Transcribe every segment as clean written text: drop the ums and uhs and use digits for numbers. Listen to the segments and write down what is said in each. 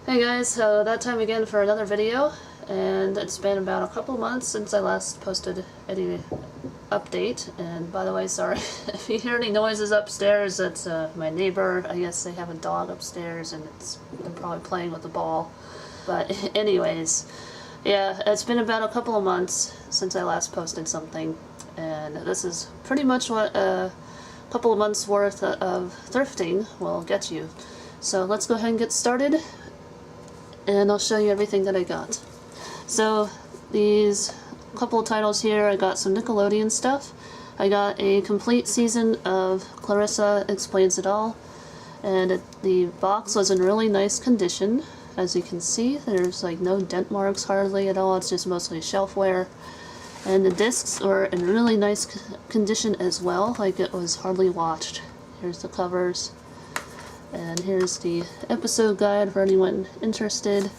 Hey guys, so that time again for another video, and it's been about a couple months since I last posted any update. And by the way, sorry if you hear any noises upstairs, that's my neighbor. I guess they have a dog upstairs and they're probably playing with the ball. But anyways, yeah, it's been about a couple of months since I last posted something, and this is pretty much what a couple of months worth of thrifting will get you. So let's go ahead and get started, and I'll show you everything that I got. So these couple of titles here, I got some Nickelodeon stuff. I got a complete season of Clarissa Explains It All, and the box was in really nice condition. As you can see, there's like no dent marks hardly at all, it's just mostly shelfware. And the discs were in really nice condition as well, like it was hardly washed. Here's the covers. And here's the episode guide for anyone interested.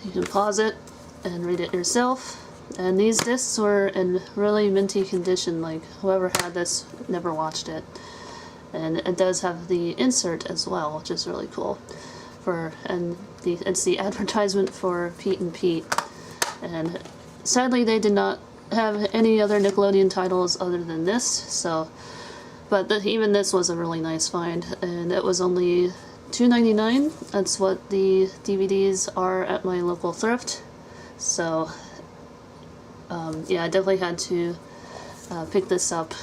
You can pause it and read it yourself. And these discs were in really minty condition, like whoever had this never watched it. And it does have the insert as well, which is really cool. It's the advertisement for Pete and Pete. And sadly they did not have any other Nickelodeon titles other than this, so but even this was a really nice find, and it was only $2.99. That's what the DVDs are at my local thrift. So yeah, I definitely had to pick this up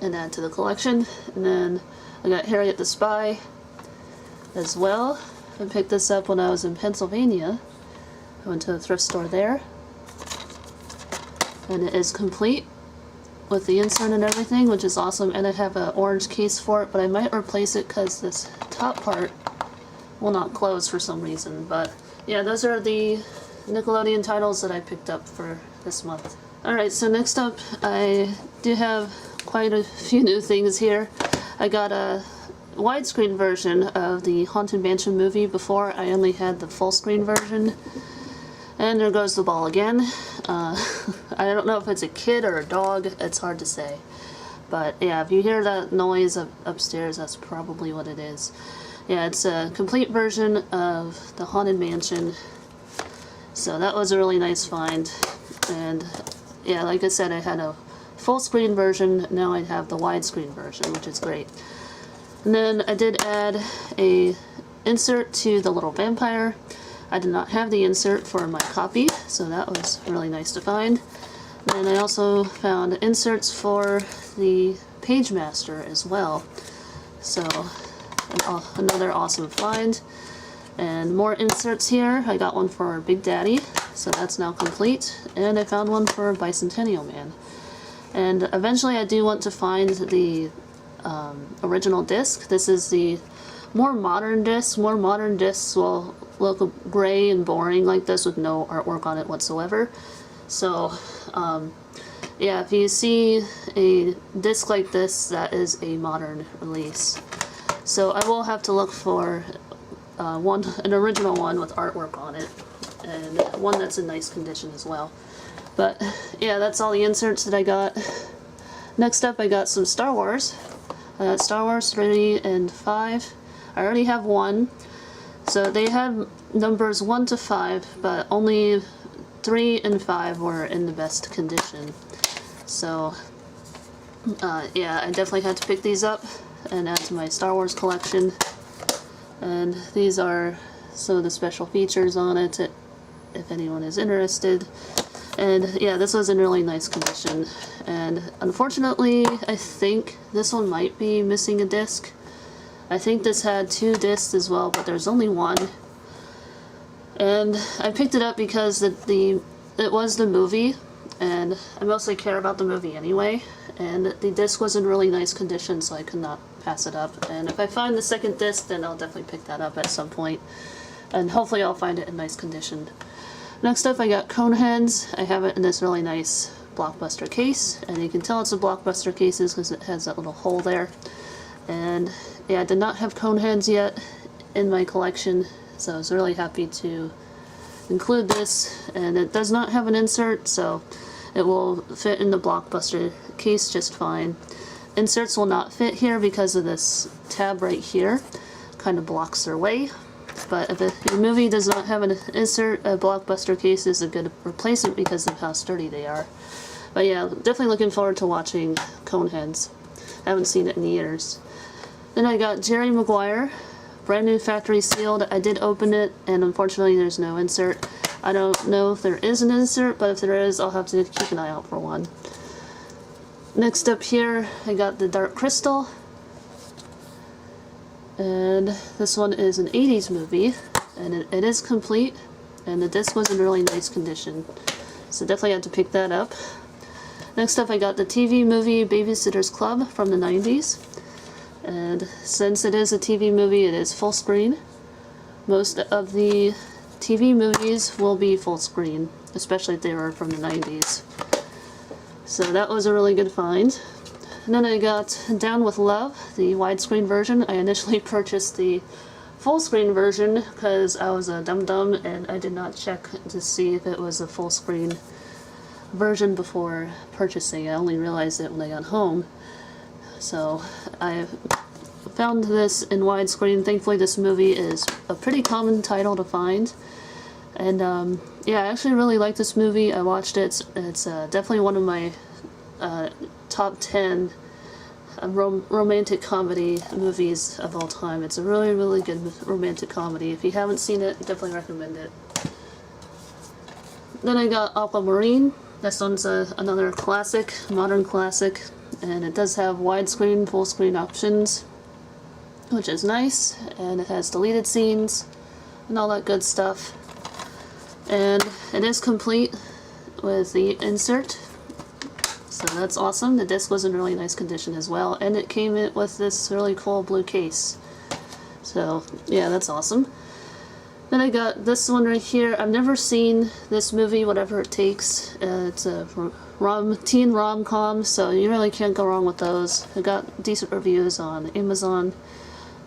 and add to the collection. And then I got Harriet the Spy as well. I picked this up when I was in Pennsylvania. I went to a thrift store there. And it is complete with the insert and everything, which is awesome. And I have an orange case for it, but I might replace it because this top part will not close for some reason. But yeah, those are the Nickelodeon titles that I picked up for this month. Alright, so next up, I do have quite a few new things here. I got a widescreen version of the Haunted Mansion movie. Before, I only had the full screen version. And there goes the ball again. I don't know if it's a kid or a dog, it's hard to say. But yeah, if you hear that noise upstairs, that's probably what it is. Yeah, it's a complete version of the Haunted Mansion. So that was a really nice find. And yeah, like I said, I had a full screen version, now I have the widescreen version, which is great. And then I did add a insert to The Little Vampire. I did not have the insert for my copy, so that was really nice to find. And I also found inserts for the Page Master as well. So another awesome find. And more inserts here. I got one for Big Daddy, so that's now complete. And I found one for Bicentennial Man. And eventually I do want to find the original disc. This is the more modern disc. More modern discs will look gray and boring like this with no artwork on it whatsoever. So yeah, if you see a disc like this, that is a modern release. So I will have to look for an original one with artwork on it, and one that's in nice condition as well. But yeah, that's all the inserts that I got. Next up, I got some Star Wars. Star Wars 3 and 5. I already have one. So they had numbers 1 to 5, but only 3 and 5 were in the best condition. So yeah, I definitely had to pick these up and add to my Star Wars collection. And these are some of the special features on it, if anyone is interested. And yeah, this was in really nice condition. And unfortunately, I think this one might be missing a disc. I think this had 2 discs as well, but there's only one. And I picked it up because it was the movie, and I mostly care about the movie anyway. And the disc was in really nice condition, so I could not pass it up. And if I find the second disc, then I'll definitely pick that up at some point. And hopefully I'll find it in nice condition. Next up, I got Coneheads. I have it in this really nice Blockbuster case, and you can tell it's a Blockbuster case because it has that little hole there. And yeah, I did not have Coneheads yet in my collection, so I was really happy to include this. And it does not have an insert, so it will fit in the Blockbuster case just fine. Inserts will not fit here because of this tab right here. Kind of blocks their way. But if the movie does not have an insert, a Blockbuster case is a good replacement because of how sturdy they are. But yeah, definitely looking forward to watching Coneheads. I haven't seen it in years. Then I got Jerry Maguire, brand new factory sealed. I did open it, and unfortunately there's no insert. I don't know if there is an insert, but if there is, I'll have to keep an eye out for one. Next up here, I got The Dark Crystal. And this one is an 80s movie, and it is complete, and the disc was in really nice condition. So definitely had to pick that up. Next up I got the TV movie Babysitter's Club from the 90s. And since it is a TV movie, it is full screen. Most of the TV movies will be full screen, especially if they were from the 90s. So that was a really good find. And then I got Down with Love, the widescreen version. I initially purchased the full screen version because I was a dum-dum and I did not check to see if it was a full screen version before purchasing. I only realized it when I got home. So I found this in widescreen. Thankfully this movie is a pretty common title to find. And yeah, I actually really like this movie. I watched it. It's definitely one of my top 10 romantic comedy movies of all time. It's a really, really good romantic comedy. If you haven't seen it, definitely recommend it. Then I got Aquamarine. This one's another classic, modern classic, and it does have widescreen, full screen options, which is nice, and it has deleted scenes and all that good stuff. And it is complete with the insert. So that's awesome. The disc was in really nice condition as well, and it came in with this really cool blue case. So yeah, that's awesome. Then I got this one right here. I've never seen this movie, Whatever It Takes. It's a teen rom-com, so you really can't go wrong with those. I got decent reviews on Amazon,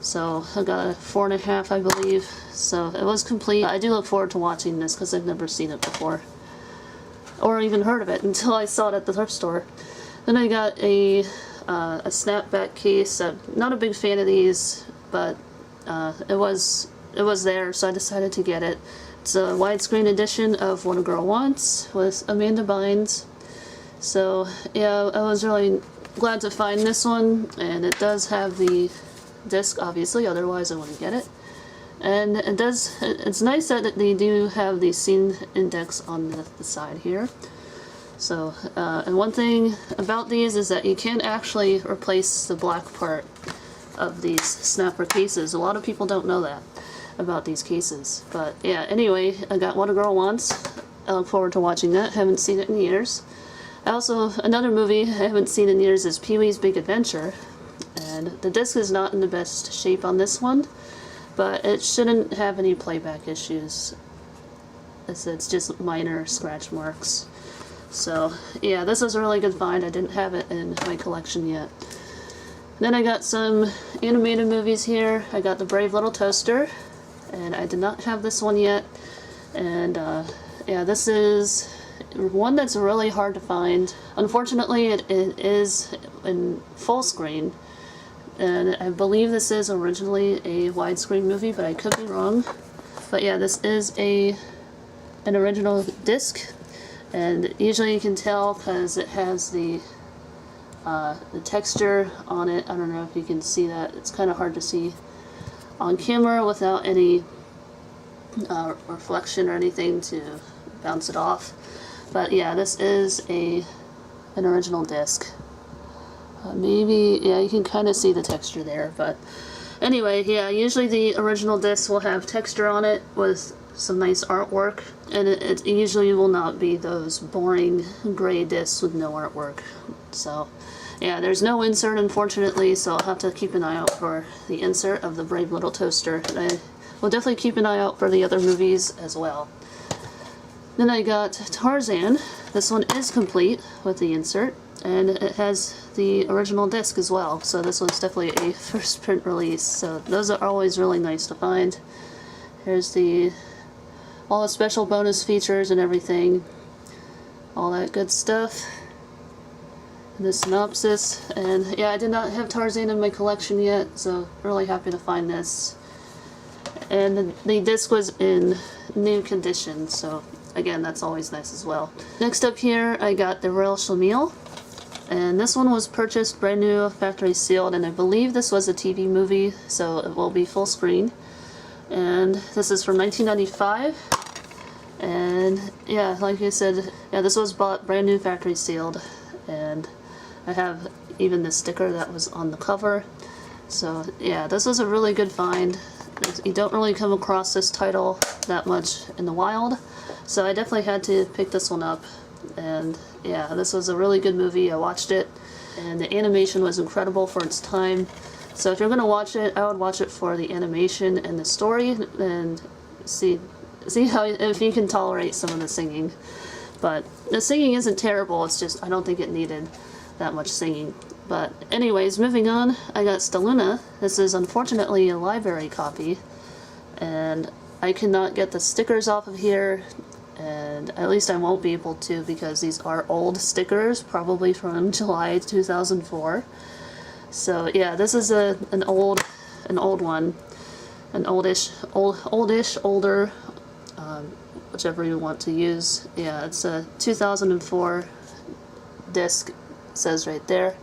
so I got a 4.5, I believe. So it was complete. I do look forward to watching this because I've never seen it before, or even heard of it until I saw it at the thrift store. Then I got a snapback case. I'm not a big fan of these, but it was there, so I decided to get it. It's a widescreen edition of What a Girl Wants with Amanda Bynes. So yeah, I was really glad to find this one, and it does have the disc, obviously, otherwise I wouldn't get it. And it's nice that they do have the scene index on the side here. So, and one thing about these is that you can actually replace the black part of these snapper cases. A lot of people don't know that about these cases. But yeah, anyway, I got What a Girl Wants. I look forward to watching that. Haven't seen it in years. Another movie I haven't seen in years is Pee-wee's Big Adventure. And the disc is not in the best shape on this one, but it shouldn't have any playback issues. It's just minor scratch marks. So yeah, this is a really good find. I didn't have it in my collection yet. Then I got some animated movies here. I got The Brave Little Toaster, and I did not have this one yet. And yeah, this is one that's really hard to find. Unfortunately, it is in full screen. And I believe this is originally a widescreen movie, but I could be wrong. But yeah, this is an original disc, and usually you can tell because it has the texture on it. I don't know if you can see that. It's kind of hard to see on camera without any reflection or anything to bounce it off. But yeah, this is an original disc. Maybe, yeah, you can kind of see the texture there, but anyway, yeah, usually the original disc will have texture on it with some nice artwork, and it usually will not be those boring gray discs with no artwork. So yeah, there's no insert, unfortunately, so I'll have to keep an eye out for the insert of The Brave Little Toaster. And I will definitely keep an eye out for the other movies as well. Then I got Tarzan. This one is complete with the insert, and it has the original disc as well, so this was definitely a first print release, so those are always really nice to find. Here's all the special bonus features and everything, all that good stuff, and the synopsis. And yeah, I did not have Tarzan in my collection yet, so really happy to find this. And the disc was in new condition, so again, that's always nice as well. Next up here, I got the Royal Schlemiel, and this one was purchased brand new, factory sealed, and I believe this was a TV movie, so it will be full screen. And this is from 1995, and yeah, like I said, yeah, this was bought brand new, factory sealed, and I have even the sticker that was on the cover. So yeah, this was a really good find. You don't really come across this title that much in the wild, so I definitely had to pick this one up. And yeah, this was a really good movie. I watched it, and the animation was incredible for its time. So if you're gonna watch it, I would watch it for the animation and the story, and see how, if you can tolerate some of the singing. But the singing isn't terrible, it's just I don't think it needed that much singing. But anyways, moving on, I got Stelluna. This is unfortunately a library copy, and I cannot get the stickers off of here, and at least I won't be able to because these are old stickers, probably from July 2004. So yeah, this is an old one, an older, whichever you want to use. Yeah, it's a 2004 disc, it says right there.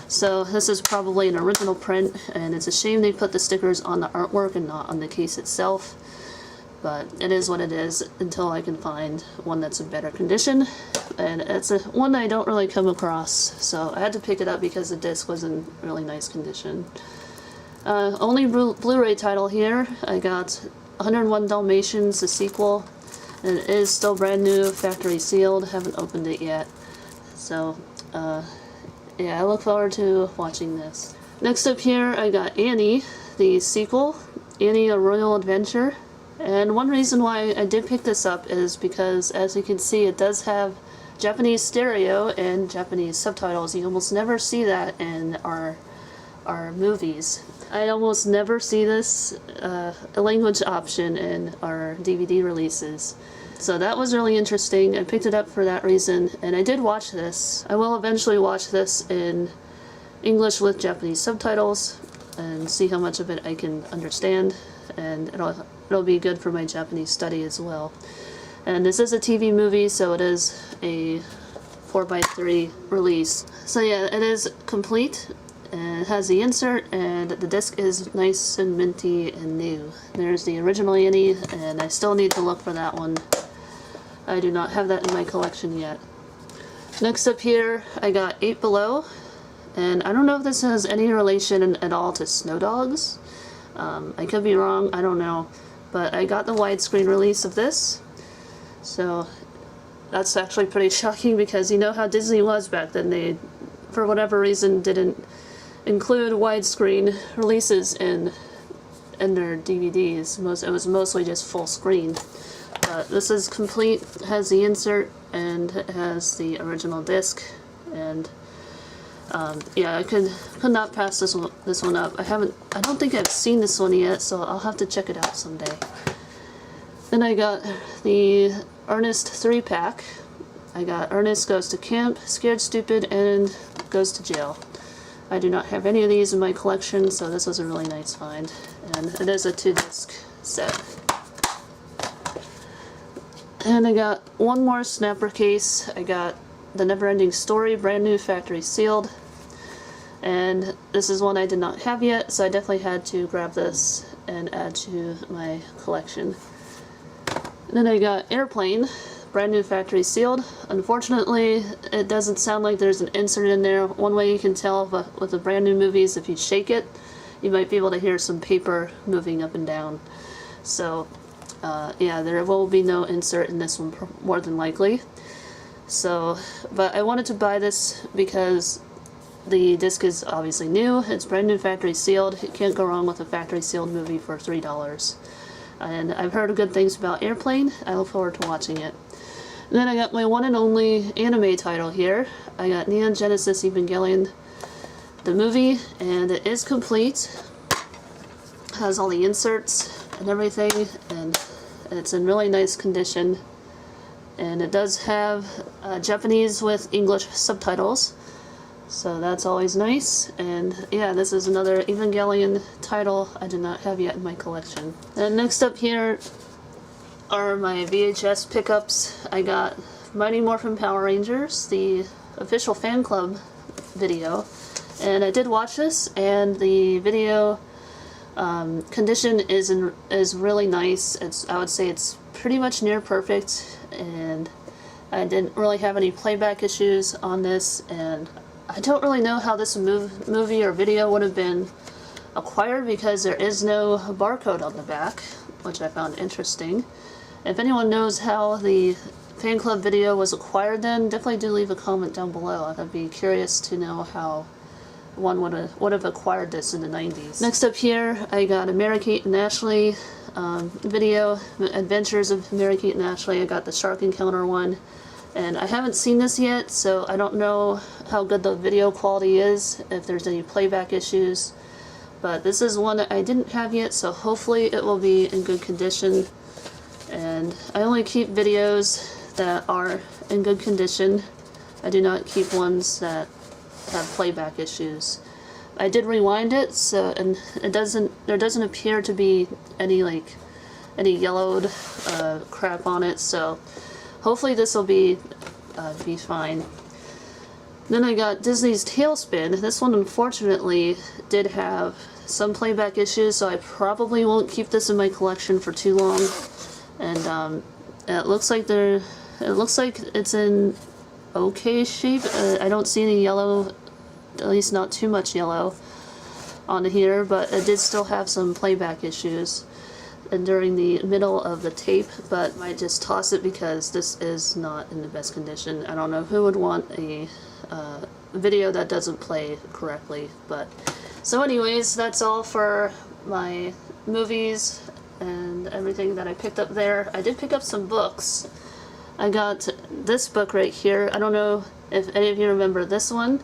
So this is probably an original print, and it's a shame they put the stickers on the artwork and not on the case itself. But it is what it is until I can find one that's in better condition. And it's one I don't really come across, so I had to pick it up because the disc was in really nice condition. Only Blu-ray title here, I got 101 Dalmatians, the sequel. And it is still brand new, factory sealed, haven't opened it yet. So, yeah, I look forward to watching this. Next up here, I got Annie, the sequel, Annie: A Royal Adventure. And one reason why I did pick this up is because, as you can see, it does have Japanese stereo and Japanese subtitles. You almost never see that in our movies. I almost never see this language option in our DVD releases. So that was really interesting. I picked it up for that reason, and I did watch this. I will eventually watch this in English with Japanese subtitles and see how much of it I can understand, and it'll be good for my Japanese study as well. And this is a TV movie, so it is a 4x3 release. So yeah, it is complete, and it has the insert, and the disc is nice and minty and new. There's the original Annie, and I still need to look for that one. I do not have that in my collection yet. Next up here, I got 8 Below, and I don't know if this has any relation at all to Snow Dogs. I could be wrong, I don't know. But I got the widescreen release of this, so that's actually pretty shocking because you know how Disney was back then. They, for whatever reason, didn't include widescreen releases in their DVDs. It was mostly just full screen. This is complete, has the insert, and it has the original disc, and yeah, I could not pass this one up. I don't think I've seen this one yet, so I'll have to check it out someday. Then I got the Ernest 3-pack. I got Ernest Goes to Camp, Scared Stupid, and Goes to Jail. I do not have any of these in my collection, so this was a really nice find. And it is a 2-disc set. And I got one more snapper case. I got The Neverending Story, brand new, factory sealed. And this is one I did not have yet, so I definitely had to grab this and add to my collection. And then I got Airplane, brand new, factory sealed. Unfortunately, it doesn't sound like there's an insert in there. One way you can tell with the brand new movies, if you shake it, you might be able to hear some paper moving up and down. So yeah, there will be no insert in this one, more than likely. So, but I wanted to buy this because the disc is obviously new, it's brand new, factory sealed. You can't go wrong with a factory sealed movie for $3. And I've heard good things about Airplane. I look forward to watching it. And then I got my one and only anime title here. I got Neon Genesis Evangelion, the movie, and it is complete. Has all the inserts and everything, and it's in really nice condition. And it does have Japanese with English subtitles. So that's always nice. And yeah, this is another Evangelion title I do not have yet in my collection. And next up here are my VHS pickups. I got Mighty Morphin Power Rangers, the official fan club video. And I did watch this, and the video condition is really nice. I would say it's pretty much near perfect, and I didn't really have any playback issues on this, and I don't really know how this movie or video would have been acquired because there is no barcode on the back, which I found interesting. If anyone knows how the fan club video was acquired, then definitely do leave a comment down below. I'd be curious to know how one would have acquired this in the 90s. Next up here, I got a Mary-Kate and Ashley video, Adventures of Mary-Kate and Ashley. I got the Shark Encounter one, and I haven't seen this yet, so I don't know how good the video quality is, if there's any playback issues. But this is one that I didn't have yet, so hopefully it will be in good condition. And I only keep videos that are in good condition. I do not keep ones that have playback issues. I did rewind it, so and there doesn't appear to be any yellowed crap on it, so hopefully this will be fine. Then I got Disney's Tailspin. This one unfortunately did have some playback issues, so I probably won't keep this in my collection for too long. And it looks like it's in okay shape. I don't see any yellow, at least not too much yellow on here, but it did still have some playback issues and during the middle of the tape, but I might just toss it because this is not in the best condition. I don't know who would want a video that doesn't play correctly, but so anyways, that's all for my movies and everything that I picked up there. I did pick up some books. I got this book right here. I don't know if any of you remember this one.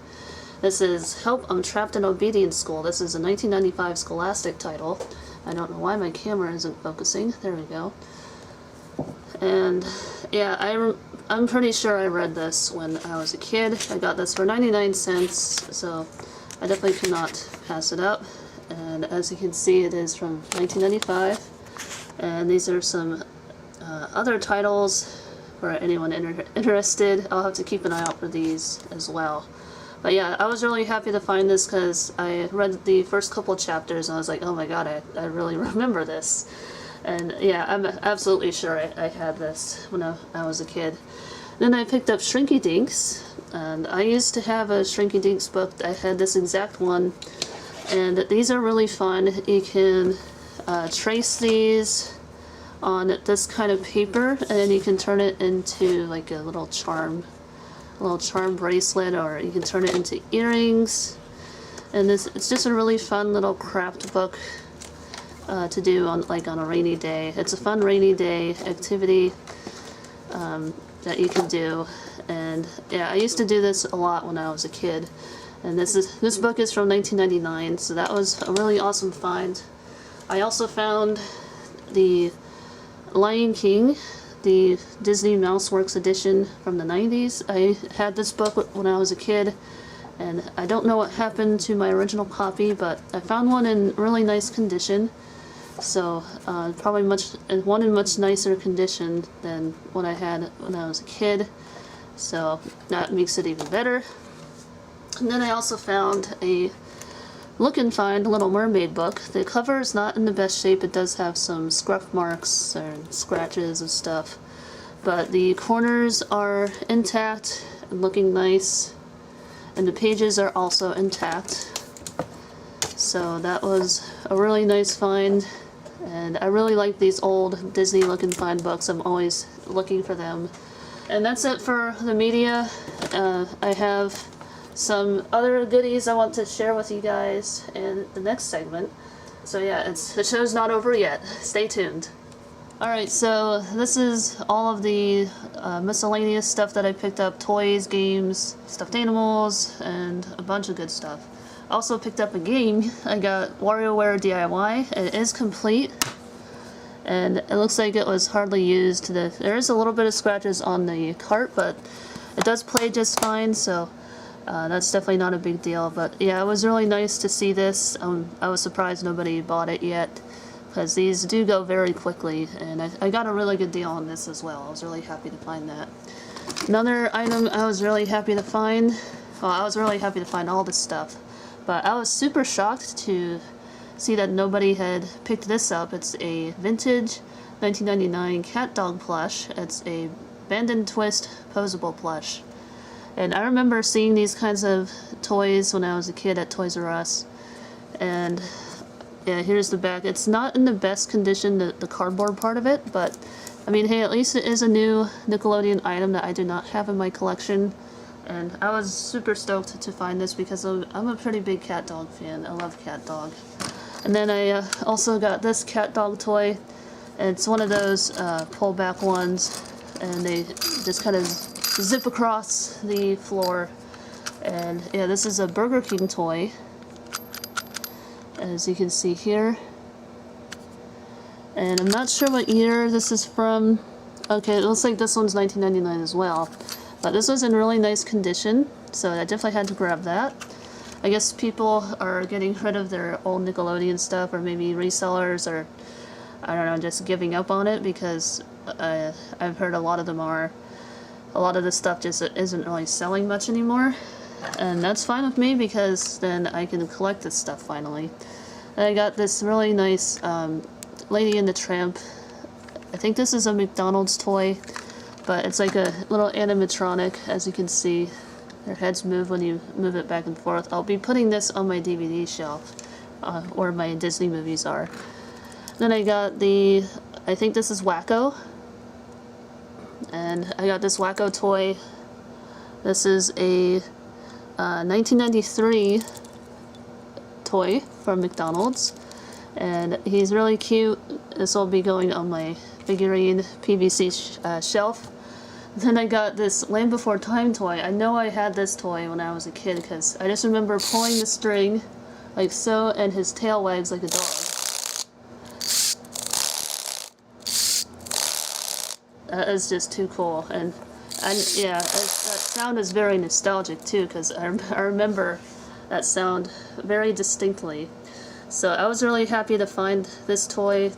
This is Help, I'm Trapped in Obedience School. This is a 1995 Scholastic title. I don't know why my camera isn't focusing. There we go. And yeah, I'm pretty sure I read this when I was a kid. I got this for 99 cents, so I definitely could not pass it up. And as you can see, it is from 1995. And these are some other titles for anyone interested. I'll have to keep an eye out for these as well. But yeah, I was really happy to find this because I read the first couple of chapters and I was like, oh my god, I really remember this. And yeah, I'm absolutely sure I had this when I was a kid. Then I picked up Shrinky Dinks, and I used to have a Shrinky Dinks book. I had this exact one, and these are really fun. You can trace these on this kind of paper, and then you can turn it into like a little charm bracelet, or you can turn it into earrings. And it's just a really fun little craft book to do on a rainy day. It's a fun rainy day activity that you can do. And yeah, I used to do this a lot when I was a kid. And this book is from 1999, so that was a really awesome find. I also found the Lion King, the Disney Mouseworks edition from the 90s. I had this book when I was a kid, and I don't know what happened to my original copy, but I found one in really nice condition. So probably one in much nicer condition than what I had when I was a kid. So that makes it even better. And then I also found a Look and Find Little Mermaid book. The cover is not in the best shape. It does have some scruff marks and scratches and stuff, but the corners are intact and looking nice, and the pages are also intact. So that was a really nice find, and I really like these old Disney Look and Find books. I'm always looking for them. And that's it for the media. I have some other goodies I want to share with you guys in the next segment. So yeah, the show's not over yet. Stay tuned. Alright, so this is all of the miscellaneous stuff that I picked up. Toys, games, stuffed animals, and a bunch of good stuff. I also picked up a game. I got WarioWare DIY. It is complete, and it looks like it was hardly used. There is a little bit of scratches on the cart, but it does play just fine, so That's definitely not a big deal, but yeah, it was really nice to see this. I was surprised nobody bought it yet, because these do go very quickly, and I got a really good deal on this as well. I was really happy to find that. Another item I was really happy to find, well, I was really happy to find all this stuff, but I was super shocked to see that nobody had picked this up. It's a vintage 1999 cat dog plush. It's a Bend and Twist posable plush. And I remember seeing these kinds of toys when I was a kid at Toys R Us. And yeah, here's the back. It's not in the best condition, the cardboard part of it, but I mean, hey, at least it is a new Nickelodeon item that I do not have in my collection. And I was super stoked to find this because I'm a pretty big cat dog fan. I love cat dog. And then I also got this cat dog toy. It's one of those pull back ones, and they just kind of zip across the floor. And yeah, this is a Burger King toy, as you can see here. And I'm not sure what year this is from. Okay, it looks like this one's 1999 as well. But this was in really nice condition, so I definitely had to grab that. I guess people are getting rid of their old Nickelodeon stuff, or maybe resellers, or I don't know, just giving up on it, because I've heard a lot of them are. A lot of this stuff just isn't really selling much anymore. And that's fine with me, because then I can collect this stuff finally. And I got this really nice Lady and the Tramp. I think this is a McDonald's toy, but it's like a little animatronic, as you can see. Their heads move when you move it back and forth. I'll be putting this on my DVD shelf, where my Disney movies are. Then I got I think this is Wacko. And I got this Wacko toy. This is a 1993 toy from McDonald's. And he's really cute. This will be going on my figurine PVC shelf. Then I got this Land Before Time toy. I know I had this toy when I was a kid, because I just remember pulling the string like so, and his tail wags like a dog. That is just too cool. And yeah, that sound is very nostalgic too, because I remember that sound very distinctly. So I was really happy to find this toy,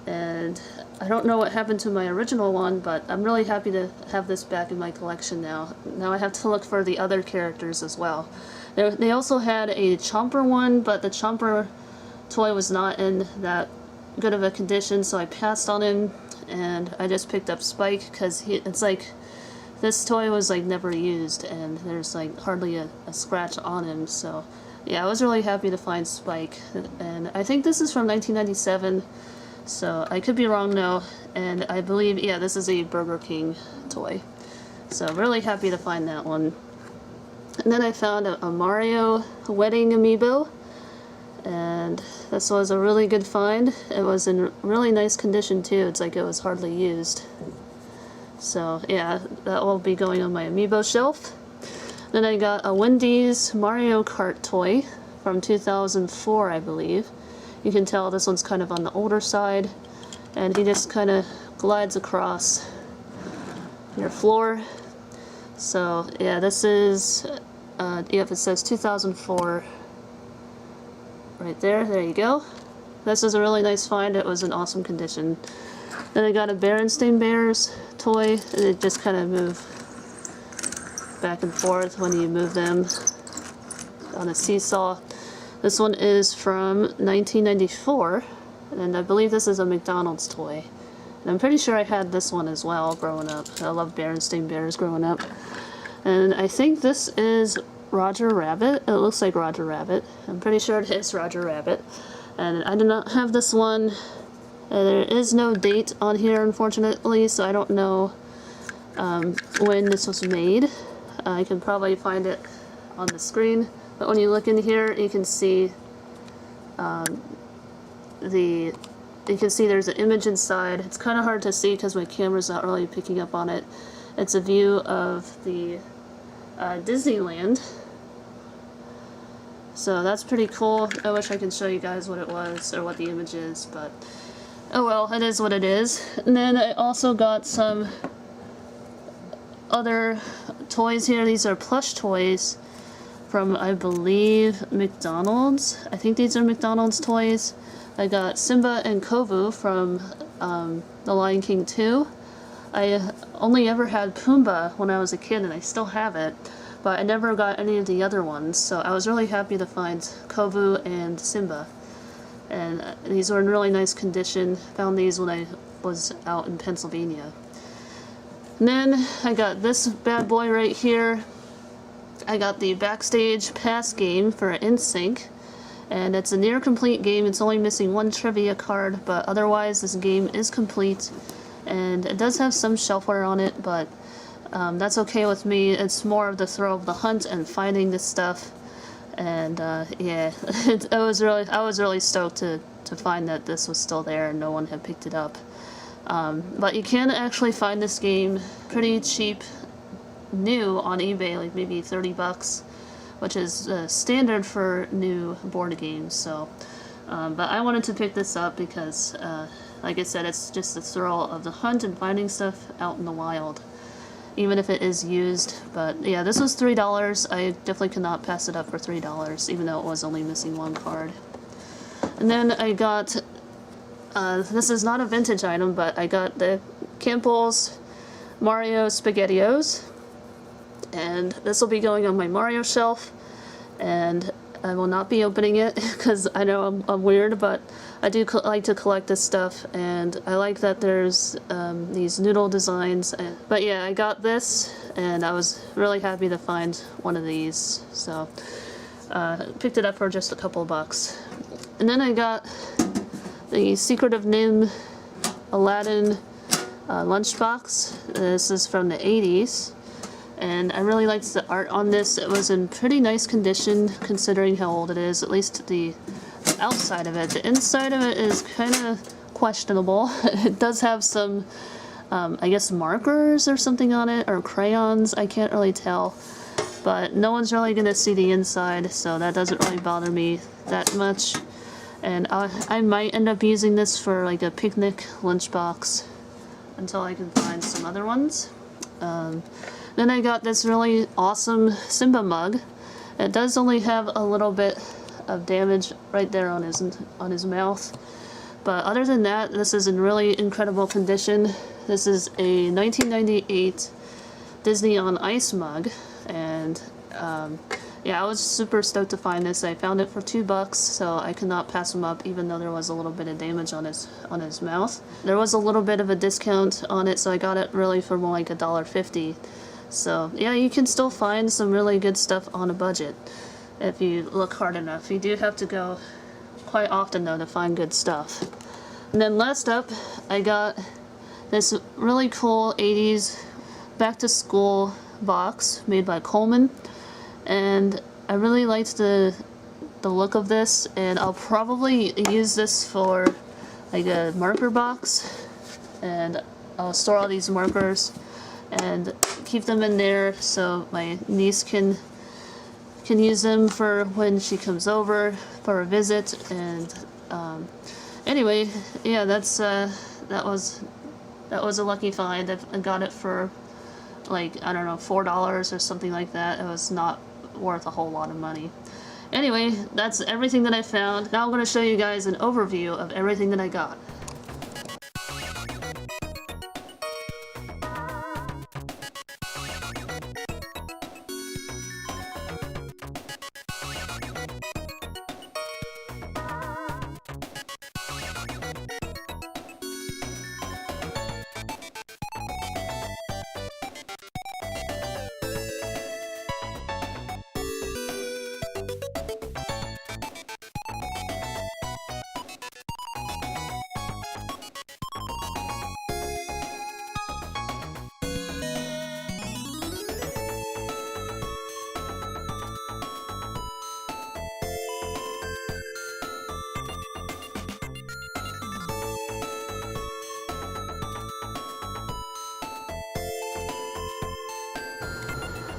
and I don't know what happened to my original one, but I'm really happy to have this back in my collection now. Now I have to look for the other characters as well. They also had a Chomper one, but the Chomper toy was not in that good of a condition, so I passed on him, and I just picked up Spike, because it's like, this toy was like never used, and there's like hardly a scratch on him, so yeah, I was really happy to find Spike. And I think this is from 1997, so I could be wrong now, and I believe, yeah, this is a Burger King toy. So really happy to find that one. And then I found a Mario wedding amiibo, and this was a really good find. It was in really nice condition too. It's like it was hardly used. So yeah, that will be going on my amiibo shelf. Then I got a Wendy's Mario Kart toy from 2004, I believe. You can tell this one's kind of on the older side, and he just kind of glides across your floor. So yeah, this is, yep, it says 2004 right there. There you go. This is a really nice find. It was in awesome condition. Then I got a Berenstain Bears toy, and it just kind of move back and forth when you move them on a seesaw. This one is from 1994, and I believe this is a McDonald's toy. And I'm pretty sure I had this one as well growing up. I love Berenstain Bears growing up. And I think this is Roger Rabbit. It looks like Roger Rabbit. I'm pretty sure it is Roger Rabbit. And I do not have this one. There is no date on here, unfortunately, so I don't know when this was made. I can probably find it on the screen, but when you look in here, you can see there's an image inside. It's kind of hard to see because my camera's not really picking up on it. It's a view of the Disneyland. So that's pretty cool. I wish I could show you guys what it was or what the image is, but oh well, it is what it is. And then I also got some other toys here. These are plush toys, from, I believe, McDonald's. I think these are McDonald's toys. I got Simba and Kovu from The Lion King 2. I only ever had Pumbaa when I was a kid, and I still have it, but I never got any of the other ones, so I was really happy to find Kovu and Simba. And these were in really nice condition. Found these when I was out in Pennsylvania. And then I got this bad boy right here. I got the Backstage Pass game for NSYNC, and it's a near complete game. It's only missing one trivia card, but otherwise this game is complete. And it does have some shelfware on it, but that's okay with me. It's more of the thrill of the hunt and finding this stuff. And yeah, I was really stoked to find that this was still there and no one had picked it up. But you can actually find this game pretty cheap, new on eBay, like maybe 30 bucks, which is standard for new board games. So, but I wanted to pick this up because, like I said, it's just the thrill of the hunt and finding stuff out in the wild, even if it is used. But yeah, this was $3. I definitely could not pass it up for $3, even though it was only missing one card. And then I got, this is not a vintage item, but I got the Campbell's Mario SpaghettiOs, and this will be going on my Mario shelf, and I will not be opening it because I know I'm weird, but I do like to collect this stuff, and I like that there's these noodle designs. But yeah, I got this, and I was really happy to find one of these, so picked it up for just a couple of bucks. And then I got the Secret of NIMH Aladdin lunchbox. This is from the 80s. And I really liked the art on this. It was in pretty nice condition considering how old it is, at least the outside of it. The inside of it is kind of questionable. It does have some, I guess, markers or something on it, or crayons, I can't really tell. But no one's really going to see the inside, so that doesn't really bother me that much. And I might end up using this for like a picnic lunchbox until I can find some other ones. Then I got this really awesome Simba mug. It does only have a little bit of damage right there on his mouth, but other than that, this is in really incredible condition. This is a 1998 Disney on Ice mug, and yeah, I was super stoked to find this. I found it for $2, so I could not pass him up, even though there was a little bit of damage on his mouth. There was a little bit of a discount on it, so I got it really for more like $1.50. So yeah, you can still find some really good stuff on a budget if you look hard enough. You do have to go quite often though to find good stuff. And then last up, I got this really cool 80s back to school box made by Coleman, and I really liked the look of this, and I'll probably use this for like a marker box, and I'll store all these markers and keep them in there so my niece can use them for when she comes over for a visit. And anyway, yeah, that was a lucky find. I got it for like, I don't know, $4 or something like that. It was not worth a whole lot of money. Anyway, that's everything that I found. Now I'm going to show you guys an overview of everything that I got.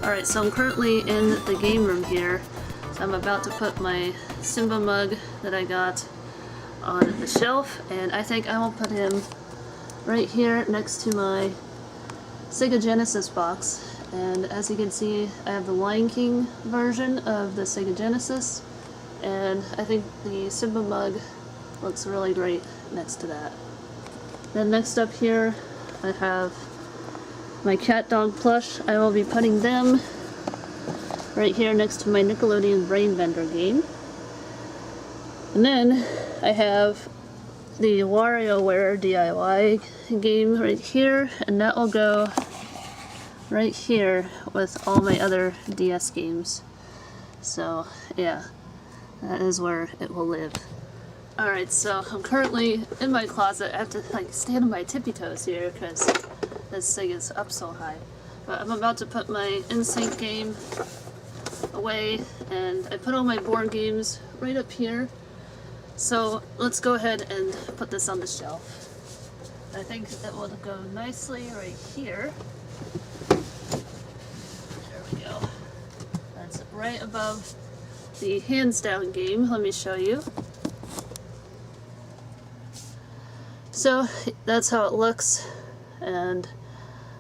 Alright, so I'm currently in the game room here. So I'm about to put my Simba mug that I got on the shelf, and I think I will put him right here next to my Sega Genesis box. And as you can see, I have the Lion King version of the Sega Genesis, and I think the Simba mug looks really great next to that. Then next up here, I have my cat dog plush. I will be putting them right here next to my Nickelodeon Brain Bender game. And then I have the WarioWare DIY game right here, and that will go right here with all my other DS games. So yeah, that is where it will live. Alright, so I'm currently in my closet. I have to like stand on my tippy toes here because this thing is up so high. But I'm about to put my NSYNC game away, and I put all my board games right up here. So let's go ahead and put this on the shelf. I think that will go nicely right here. There we go. That's right above the hands down game. Let me show you. So that's how it looks, and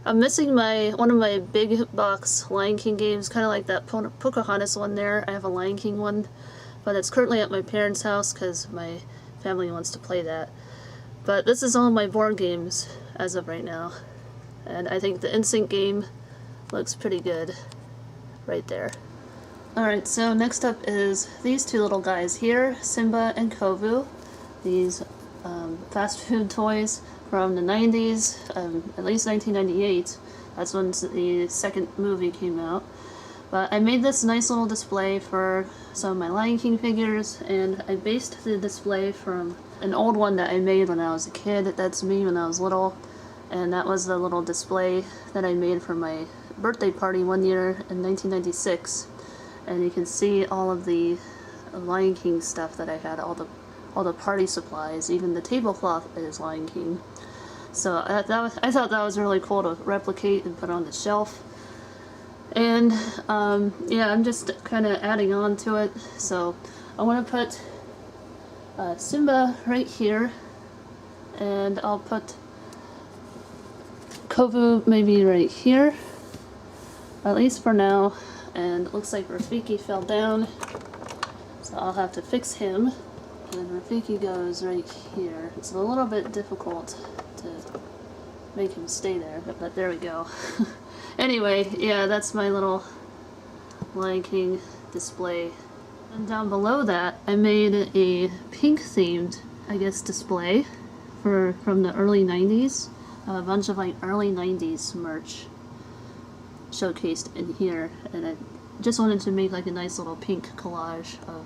I'm missing one of my big box Lion King games, kind of like that Pocahontas one there. I have a Lion King one, but it's currently at my parents' house because my family wants to play that. But this is all my board games as of right now, and I think the NSYNC game looks pretty good right there. Alright, so next up is these two little guys here, Simba and Kovu. These fast food toys from the 90s, at least 1998. That's when the second movie came out. But I made this nice little display for some of my Lion King figures, and I based the display from an old one that I made when I was a kid. That's me when I was little, and that was the little display that I made for my birthday party one year in 1996. And you can see all of the Lion King stuff that I had, all the party supplies, even the tablecloth is Lion King. So I thought that was really cool to replicate and put on the shelf. And yeah, I'm just kind of adding on to it. So I want to put Simba right here, and I'll put Kovu maybe right here, at least for now. And it looks like Rafiki fell down, so I'll have to fix him. And Rafiki goes right here. It's a little bit difficult to make him stay there, but there we go. Anyway, yeah, that's my little Lion King display. And down below that, I made a pink themed, I guess, display from the early 90s. A bunch of like early 90s merch showcased in here, and I just wanted to make like a nice little pink collage of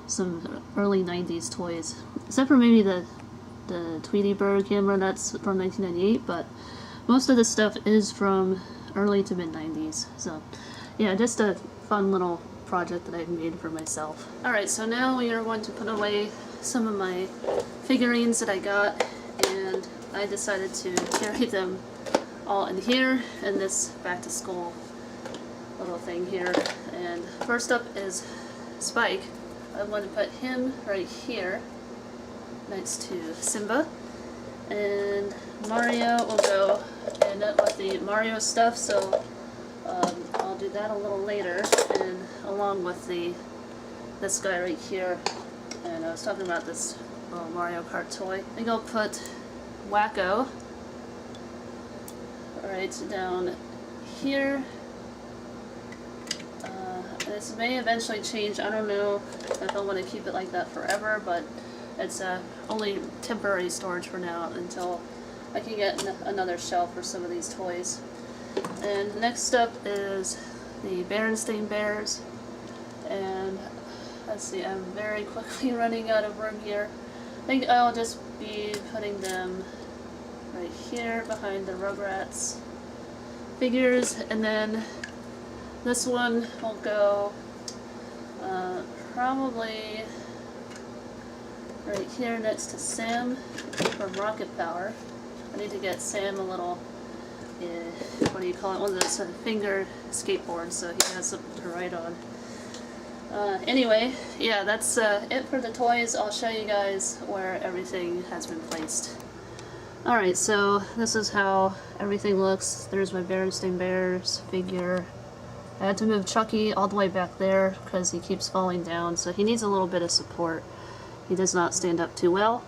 some early 90s toys, except for maybe the Tweety Bird camera. That's from 1998, but most of the stuff is from early to mid 90s. So yeah, just a fun little project that I've made for myself. Alright, so now we are going to put away some of my figurines that I got, and I decided to carry them all in here in this back to school little thing here. And first up is Spike. I'm going to put him right here next to Simba, and Mario will go in with the Mario stuff, so I'll do that a little later, and along with this guy right here. And I was talking about this little Mario Kart toy. I think I'll put Wacko right down here. This may eventually change. I don't know if I want to keep it like that forever, but it's only temporary storage for now until I can get another shelf for some of these toys. And next up is the Berenstain Bears, and let's see, I'm very quickly running out of room here. I think I'll just be putting them right here behind the Rugrats figures, and then this one will go probably right here next to Sam from Rocket Power. I need to get Sam a little, what do you call it, one of those finger skateboards, so he has something to ride on. Anyway, yeah, that's it for the toys. I'll show you guys where everything has been placed. Alright, so this is how everything looks. There's my Berenstain Bears figure. I had to move Chucky all the way back there because he keeps falling down, so he needs a little bit of support. He does not stand up too well.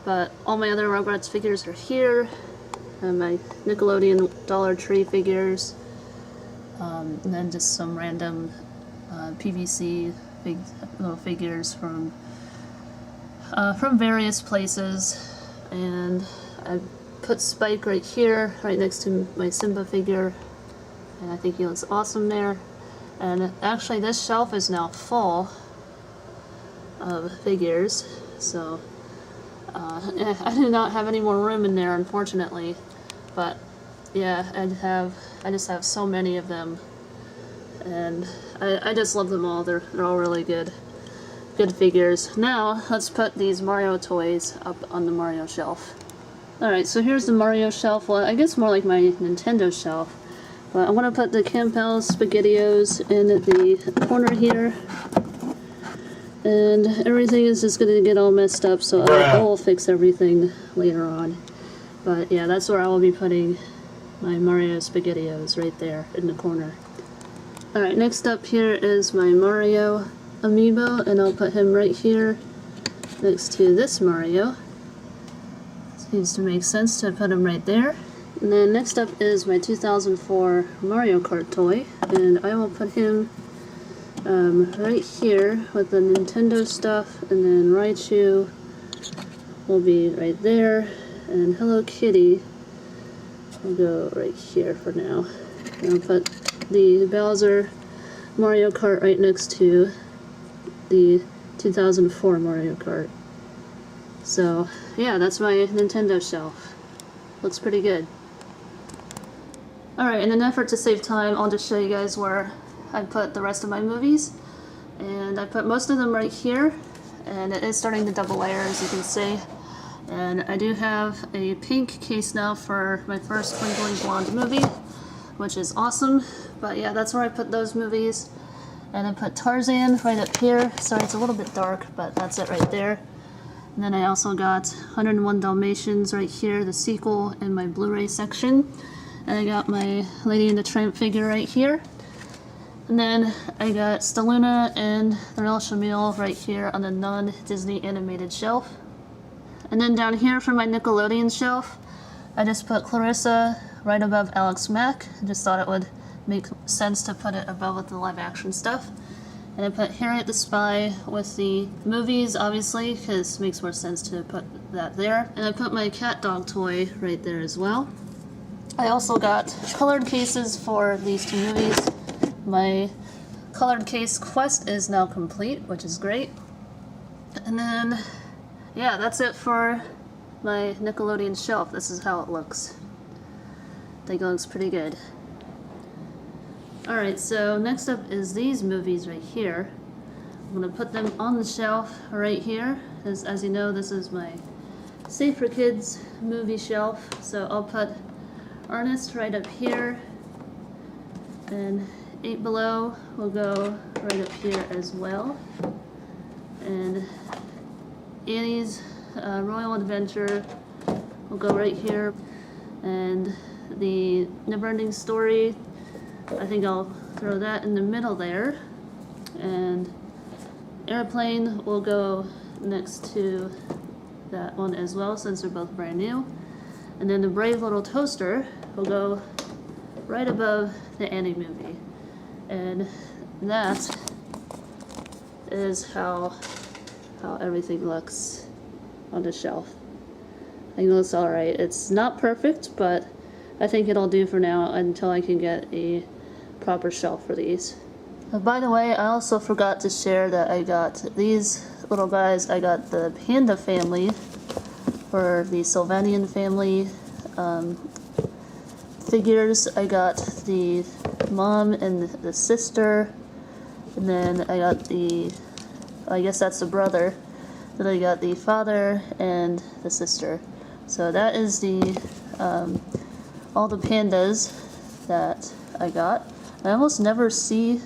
But all my other Rugrats figures are here. And my Nickelodeon Dollar Tree figures. And then just some random PVC little figures from various places. And I put Spike right here, right next to my Simba figure. And I think he looks awesome there. And actually this shelf is now full of figures, so I do not have any more room in there, unfortunately. But yeah, I just have so many of them, and I just love them all. They're all really good figures. Now let's put these Mario toys up on the Mario shelf. Alright, so here's the Mario shelf. Well, I guess more like my Nintendo shelf. But I want to put the Campbell's SpaghettiOs in the corner here. And everything is just going to get all messed up, so I will fix everything later on. But yeah, that's where I will be putting my Mario SpaghettiOs, right there in the corner. Alright, next up here is my Mario amiibo, and I'll put him right here next to this Mario. Seems to make sense to put him right there. And then next up is my 2004 Mario Kart toy, and I will put him right here with the Nintendo stuff, and then Raichu will be right there, and Hello Kitty will go right here for now. And I'll put the Bowser Mario Kart right next to the 2004 Mario Kart. So yeah, that's my Nintendo shelf. Looks pretty good. Alright, in an effort to save time, I'll just show you guys where I put the rest of my movies. And I put most of them right here, and it is starting to double layer, as you can see. And I do have a pink case now for my first Twinkling Blonde movie, which is awesome. But yeah, that's where I put those movies. And I put Tarzan right up here. Sorry, it's a little bit dark, but that's it right there. And then I also got 101 Dalmatians right here, the sequel, in my Blu-ray section. And I got my Lady and the Tramp figure right here. And then I got Staluna and the Real Shamil right here on the non-Disney animated shelf. And then down here for my Nickelodeon shelf, I just put Clarissa right above Alex Mack. I just thought it would make sense to put it above with the live action stuff. And I put Harriet the Spy with the movies, obviously, because it makes more sense to put that there. And I put my cat dog toy right there as well. I also got colored cases for these two movies. My colored case quest is now complete, which is great. And then, yeah, that's it for my Nickelodeon shelf. This is how it looks. I think it looks pretty good. Alright, so next up is these movies right here. I'm going to put them on the shelf right here. As you know, this is my Safe for Kids movie shelf. So I'll put Ernest right up here, and Eight Below will go right up here as well. And Annie's Royal Adventure will go right here. And the Neverending Story, I think I'll throw that in the middle there. And Airplane will go next to that one as well, since they're both brand new. And then the Brave Little Toaster will go right above the Annie movie. And that is how everything looks on the shelf. I think it looks alright. It's not perfect, but I think it'll do for now until I can get a proper shelf for these. By the way, I also forgot to share that I got these little guys. I got the Panda family for the Sylvanian family figures. I got the mom and the sister, and then I got I guess that's the brother. Then I got the father and the sister. So that is all the pandas that I got. I almost never see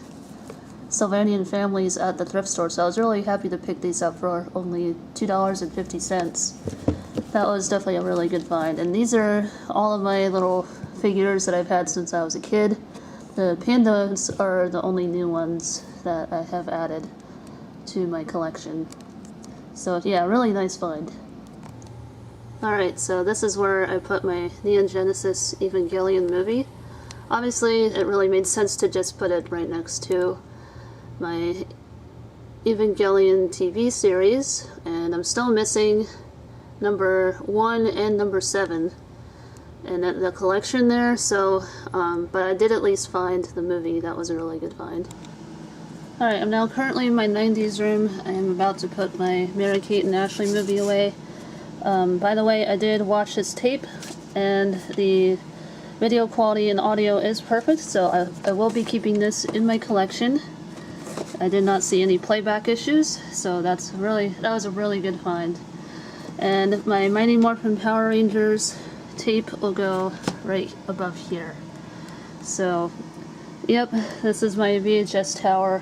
Sylvanian families at the thrift store, so I was really happy to pick these up for only $2.50. that was definitely a really good find. And these are all of my little figures that I've had since I was a kid. The pandas are the only new ones that I have added to my collection. So yeah, really nice find. Alright, so this is where I put my Neon Genesis Evangelion movie. Obviously, it really made sense to just put it right next to my Evangelion TV series, and I'm still missing number 1 and number 7 in the collection there, so, but I did at least find the movie. That was a really good find. Alright, I'm now currently in my 90s room. I am about to put my Mary-Kate and Ashley movie away. By the way, I did watch this tape, and the video quality and audio is perfect, so I will be keeping this in my collection. I did not see any playback issues, so that was a really good find. And my Mighty Morphin Power Rangers tape will go right above here. So, yep, this is my VHS tower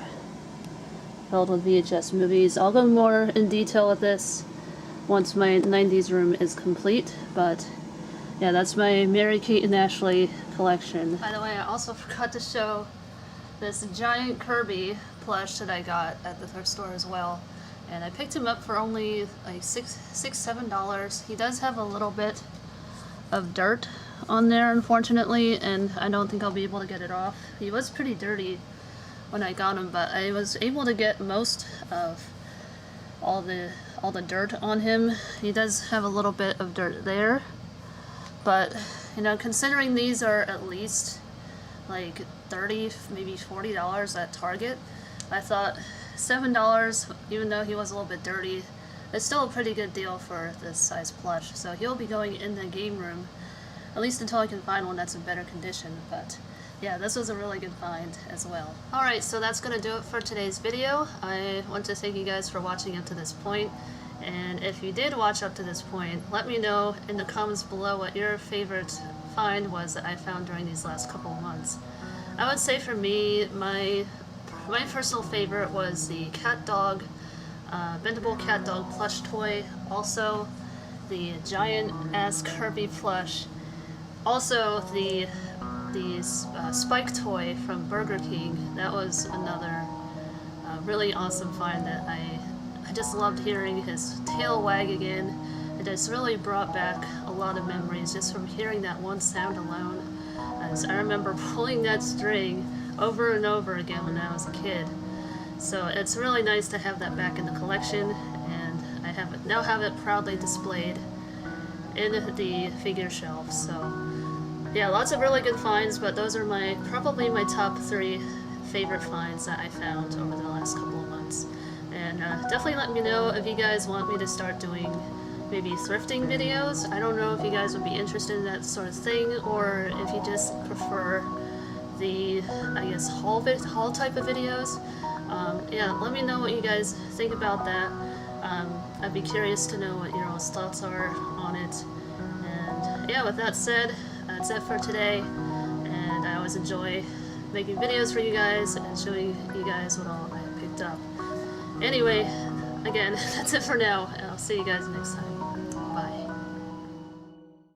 filled with VHS movies. I'll go more in detail with this once my 90s room is complete, but yeah, that's my Mary-Kate and Ashley collection. By the way, I also forgot to show this giant Kirby plush that I got at the thrift store as well, and I picked him up for only like $7. He does have a little bit of dirt on there, unfortunately, and I don't think I'll be able to get it off. He was pretty dirty when I got him, but I was able to get most of all the dirt on him. He does have a little bit of dirt there, but you know, considering these are at least like $30, maybe $40 at Target, I thought $7, even though he was a little bit dirty, it's still a pretty good deal for this size plush. So he'll be going in the game room, at least until I can find one that's in better condition. But yeah, this was a really good find as well. Alright, so that's going to do it for today's video. I want to thank you guys for watching up to this point. And if you did watch up to this point, let me know in the comments below what your favorite find was that I found during these last couple of months. I would say for me, my personal favorite was the cat dog, bendable cat dog plush toy. Also, the giant ass Kirby plush. Also, the Spike toy from Burger King. That was another really awesome find that I just loved hearing his tail wag again. It just really brought back a lot of memories just from hearing that one sound alone. As I remember pulling that string over and over again when I was a kid. So it's really nice to have that back in the collection, and I now have it proudly displayed in the figure shelf. So yeah, lots of really good finds, but those are probably my top 3 favorite finds that I found over the last couple of months. And definitely let me know if you guys want me to start doing maybe thrifting videos. I don't know if you guys would be interested in that sort of thing, or if you just prefer the, I guess, haul type of videos. Yeah, let me know what you guys think about that. I'd be curious to know what your all's thoughts are on it. And yeah, with that said, that's it for today. And I always enjoy making videos for you guys and showing you guys what all I picked up. Anyway, again, that's it for now, and I'll see you guys next time.